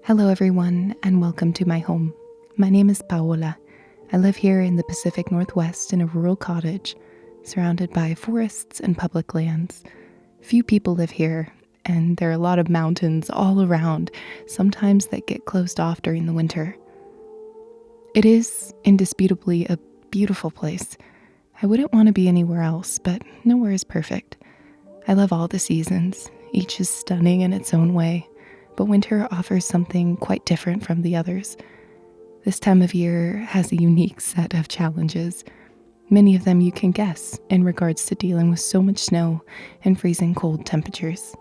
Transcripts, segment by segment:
Hello, everyone, and welcome to my home. My name is Paola. I live here in the Pacific Northwest in a rural cottage, surrounded by forests and public lands. Few people live here, and there are a lot of mountains all around, sometimes that get closed off during the winter. It is indisputably a beautiful place. I wouldn't want to be anywhere else, but nowhere is perfect. I love all the seasons. Each is stunning in its own way, but winter offers something quite different from the others. This time of year has a unique set of challenges. Many of them you can guess in regards to dealing with so much snow and freezing cold temperatures.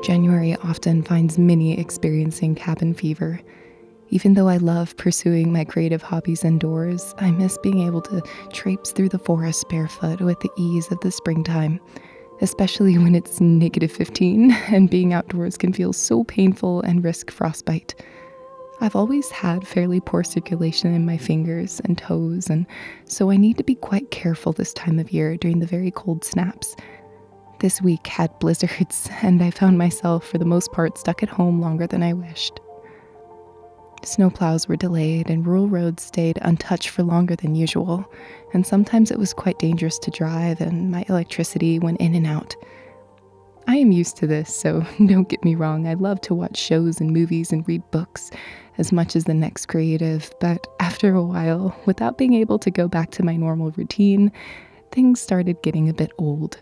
January often finds many experiencing cabin fever. Even though I love pursuing my creative hobbies indoors, I miss being able to traipse through the forest barefoot with the ease of the springtime, especially when it's -15 and being outdoors can feel so painful and risk frostbite. I've always had fairly poor circulation in my fingers and toes, and so I need to be quite careful this time of year during the very cold snaps. This week had blizzards, and I found myself, for the most part, stuck at home longer than I wished. Snowplows were delayed, and rural roads stayed untouched for longer than usual, and sometimes it was quite dangerous to drive, and my electricity went in and out. I am used to this, so don't get me wrong, I love to watch shows and movies and read books as much as the next creative, but after a while, without being able to go back to my normal routine, things started getting a bit old.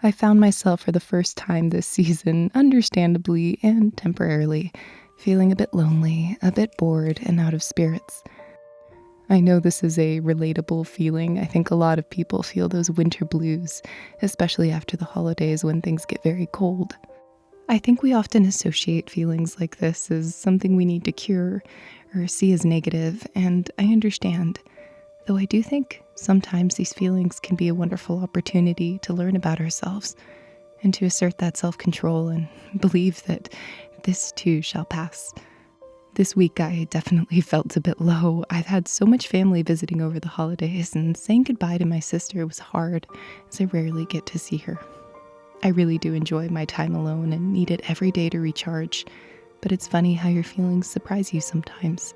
I found myself for the first time this season, understandably and temporarily, feeling a bit lonely, a bit bored, and out of spirits. I know this is a relatable feeling. I think a lot of people feel those winter blues, especially after the holidays when things get very cold. I think we often associate feelings like this as something we need to cure or see as negative, and I understand. Though I do think sometimes these feelings can be a wonderful opportunity to learn about ourselves and to assert that self-control and believe that this too shall pass. This week I definitely felt a bit low. I've had so much family visiting over the holidays, and saying goodbye to my sister was hard, as I rarely get to see her. I really do enjoy my time alone and need it every day to recharge, but it's funny how your feelings surprise you sometimes.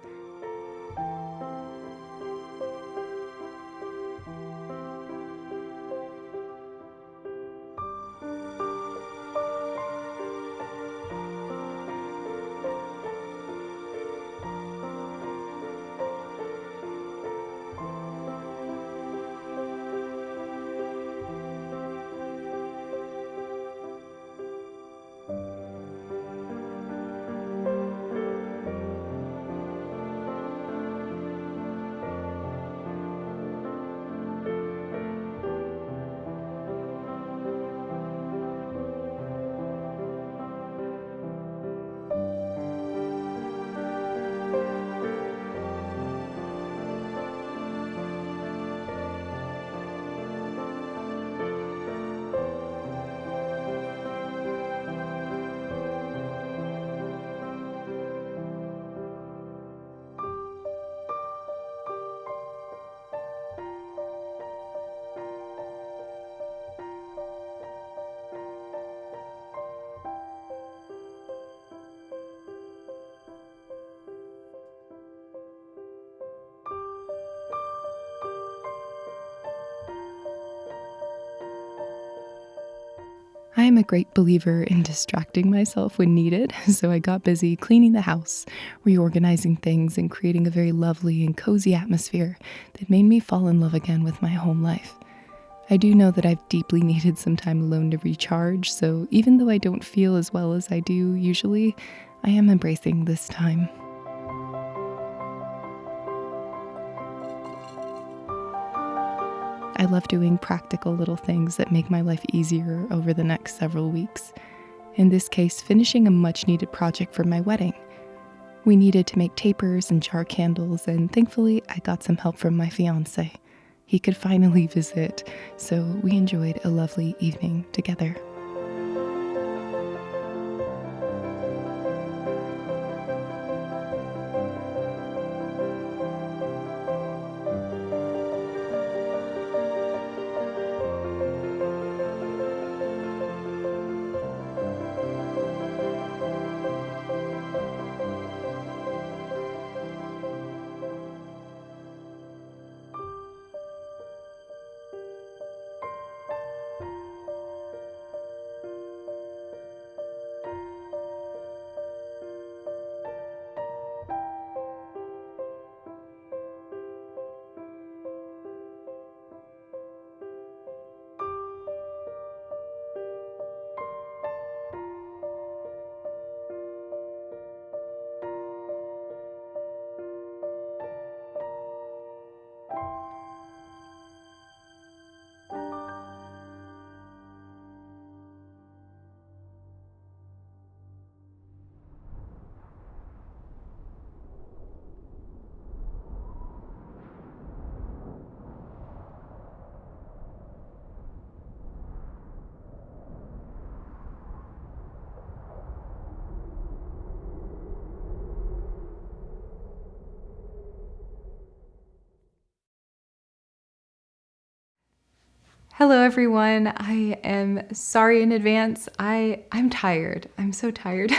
I am a great believer in distracting myself when needed, so I got busy cleaning the house, reorganizing things, and creating a very lovely and cozy atmosphere that made me fall in love again with my home life. I do know that I've deeply needed some time alone to recharge, so even though I don't feel as well as I do usually, I am embracing this time. I love doing practical little things that make my life easier over the next several weeks. In this case, finishing a much needed project for my wedding. We needed to make tapers and jar candles, and thankfully I got some help from my fiance. He could finally visit, so we enjoyed a lovely evening together. Hello everyone. I am sorry in advance. I'm tired. I'm so tired.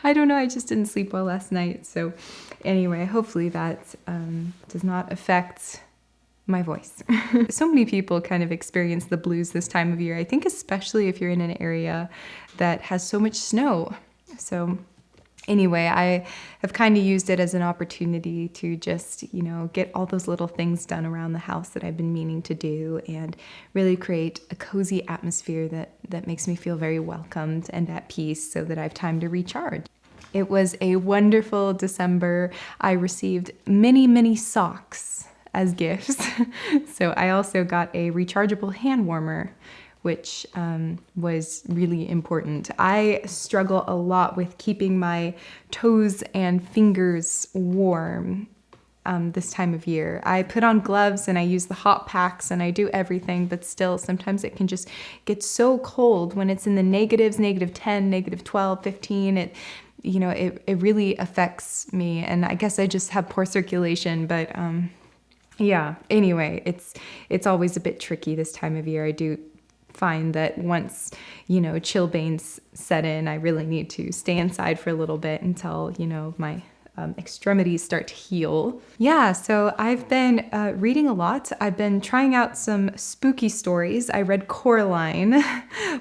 I don't know, I just didn't sleep well last night. So anyway, hopefully that does not affect my voice. So many people kind of experience the blues this time of year. I think especially if you're in an area that has so much snow. So anyway, I have kind of used it as an opportunity to just, get all those little things done around the house that I've been meaning to do and really create a cozy atmosphere that makes me feel very welcomed and at peace so that I have time to recharge. It was a wonderful December. I received many, many socks as gifts. So I also got a rechargeable hand warmer, which was really important. I struggle a lot with keeping my toes and fingers warm this time of year. I put on gloves and I use the hot packs and I do everything, but still sometimes it can just get so cold when it's in the negatives, -10, -12, 15. It really affects me, and I guess I just have poor circulation, but yeah, anyway, it's always a bit tricky this time of year. I do find that once, chilblains set in, I really need to stay inside for a little bit until, my extremities start to heal. Yeah, so I've been reading a lot. I've been trying out some spooky stories. I read Coraline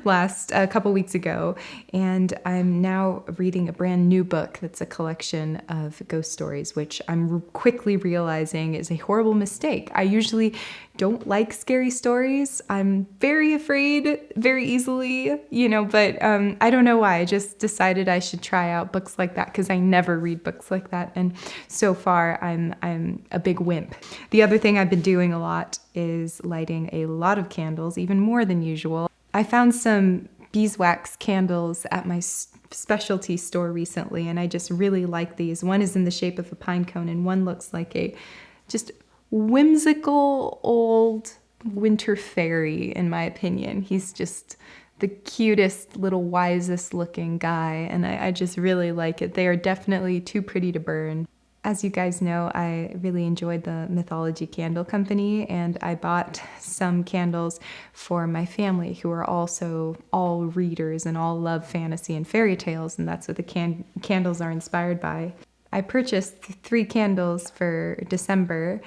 a couple weeks ago, and I'm now reading a brand new book that's a collection of ghost stories, which I'm quickly realizing is a horrible mistake. I usually don't like scary stories. I'm very afraid very easily, but I don't know why. I just decided I should try out books like that because I never read books like that. And so far, I'm a big wimp. The other thing I've been doing a lot is lighting a lot of candles, even more than usual. I found some beeswax candles at my specialty store recently, and I just really like these. One is in the shape of a pine cone, and one looks like a just whimsical old winter fairy, in my opinion. He's just the cutest, little wisest looking guy, and I just really like it. They are definitely too pretty to burn. As you guys know, I really enjoyed the Mythology Candle Company, and I bought some candles for my family who are also all readers and all love fantasy and fairy tales, and that's what the candles are inspired by. I purchased 3 candles for December,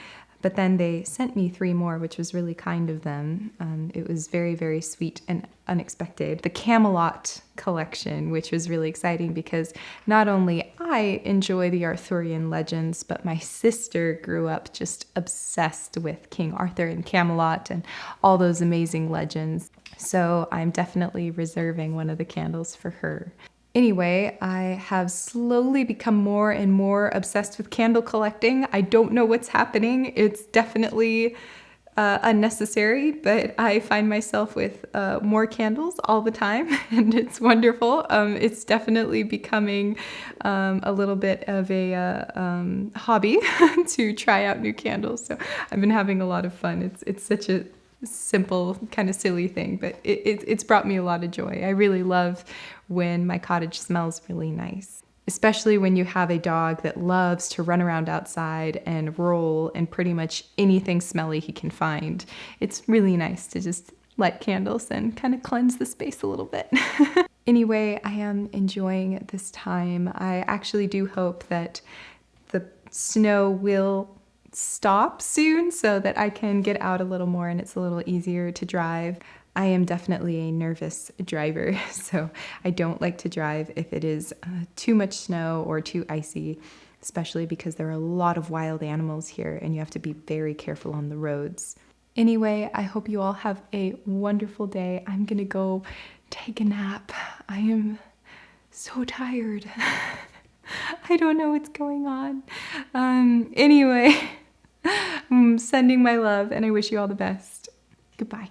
But then they sent me 3 more, which was really kind of them. It was very, very sweet and unexpected. The Camelot collection, which was really exciting because not only I enjoy the Arthurian legends, but my sister grew up just obsessed with King Arthur and Camelot and all those amazing legends. So I'm definitely reserving one of the candles for her. Anyway, I have slowly become more and more obsessed with candle collecting. I don't know what's happening. It's definitely unnecessary, but I find myself with more candles all the time, and it's wonderful. It's definitely becoming a little bit of a hobby to try out new candles. So I've been having a lot of fun. It's such a simple, kind of silly thing, but it's brought me a lot of joy. I really love when my cottage smells really nice, especially when you have a dog that loves to run around outside and roll in pretty much anything smelly he can find. It's really nice to just light candles and kind of cleanse the space a little bit. Anyway, I am enjoying this time. I actually do hope that the snow will stop soon so that I can get out a little more and it's a little easier to drive. I am definitely a nervous driver, so I don't like to drive if it is too much snow or too icy, especially because there are a lot of wild animals here and you have to be very careful on the roads. Anyway, I hope you all have a wonderful day. I'm gonna go take a nap. I am so tired. I don't know what's going on. Anyway, I'm sending my love and I wish you all the best. Goodbye.